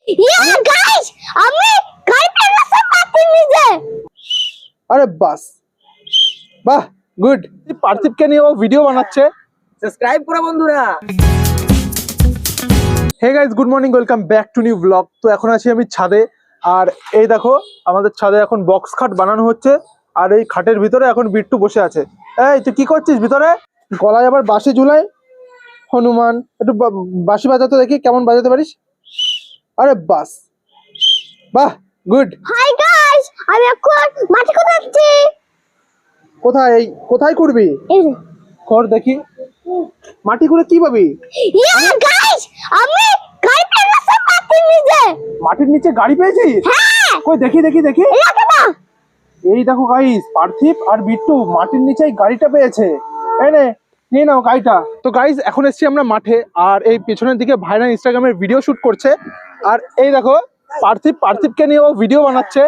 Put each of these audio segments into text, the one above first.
Yeah, guys, আমি গাড়িতে বসে পাচ্ছি নিজে। আরে বাস, বাহ, গুড। পার্থিবকে নিয়ে ও ভিডিও বানাচ্ছে। সাবস্ক্রাইব করো বন্ধুরা। Hey guys, good morning, welcome back to new blog. তো এখন আছি আমি ছাদে, আর এই দেখো আমাদের ছাদে এখন বক্স খাট বানানো হচ্ছে। আর এই খাটের ভিতরে এখন বিট্টু বসে আছে। এই তুই কি করছিস ভিতরে? গলায় আবার বাঁশি ঝুলাই? হনুমান, একটু বাঁশি বাজাতে দেখি কেমন বাজাতে পারিস। আরে বাস, বাহ, গুড। হাই গাইস, আমি এখন মাঠে কোথায় যাচ্ছি? কোথায় কোথায় করবি? এই যে। কর দেখি। মাটি করে কি পাবি? Yeah, guys, আমি গাড়িতে বসে পাচ্ছি নিজে। মাটির নিচে গাড়ি পেয়েছিস? হ্যাঁ, কই দেখি দেখি দেখি। এলাকে না। এই দেখো গাইস, পার্থিব আর বিট্টু মাটির নিচে গাড়িটা পেয়েছে। এই নে, নিয়ে নাও গাড়িটা। তো গাইস, এখন এসেছি আমরা মাঠে, আর এই পেছনের দিকে ভাইরা ইনস্টাগ্রামের ভিডিও শুট করছে। আর এই দেখো পার্থিবকে নিয়ে ও ভিডিও বানাচ্ছে।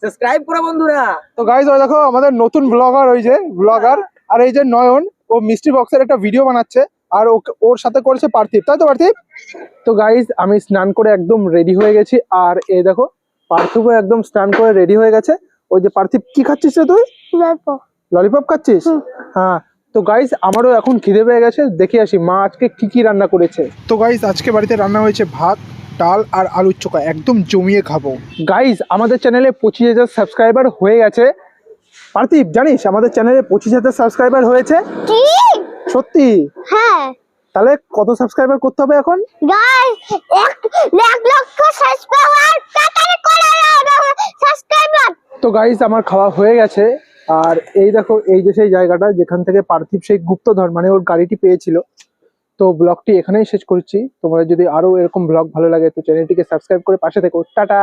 সাবস্ক্রাইব করো বন্ধুরা। তো গাইস, ওই দেখো আমাদের নতুন ব্লগার, ওই যে ব্লগার, আর এই যে নয়ন, ও মিস্ট্রি বক্সের একটা ভিডিও বানাচ্ছে। আর ওর সাথে করেছে পার্থিব, তাই তো পার্থিব? তো গাইস, আমি স্নান করে একদম রেডি হয়ে গেছি। আর এই দেখো পার্থিবও একদম স্নান করে রেডি হয়ে গেছে। ওই যে পার্থিব, কি খাচ্ছিস রে তুই? গল্প। ললিপপ খাচ্ছিস? হ্যাঁ। তো গাইস, আমারও এখন খিদে পেয়ে গেছে, দেখে আসি মা আজকে কি কি রান্না করেছে। তো গাইস, আজকে বাড়িতে রান্না হয়েছে ভাত, ডাল আর আলুর চোখা, একদম জমিয়ে খাবো। গাইস, আমাদের চ্যানেলে 25,000 সাবস্ক্রাইবার হয়ে গেছে। পার্থিব, জানিস আমাদের চ্যানেলে 25,000 সাবস্ক্রাইবার হয়েছে? কি? সত্যি? হ্যাঁ। তাহলে কত সাবস্ক্রাইবার করতে হবে এখন? গাইস, 1,00,000 সাবস্ক্রাইবার তাড়াতাড়ি করে দাও সাবস্ক্রাইবার। তো গাইস, আমার খাওয়া হয়ে গেছে। আর এই দেখো, এই যে সেই জায়গাটা যেখান থেকে পার্থিব সেই গুপ্তধন মানে ওর গাড়িটি পেয়েছিল। তো ব্লগটি এখানেই শেষ করছি। তোমাদের যদি আরো এরকম ব্লগ ভালো লাগে তো চ্যানেলটিকে সাবস্ক্রাইব করে পাশে থেকো। টাটা।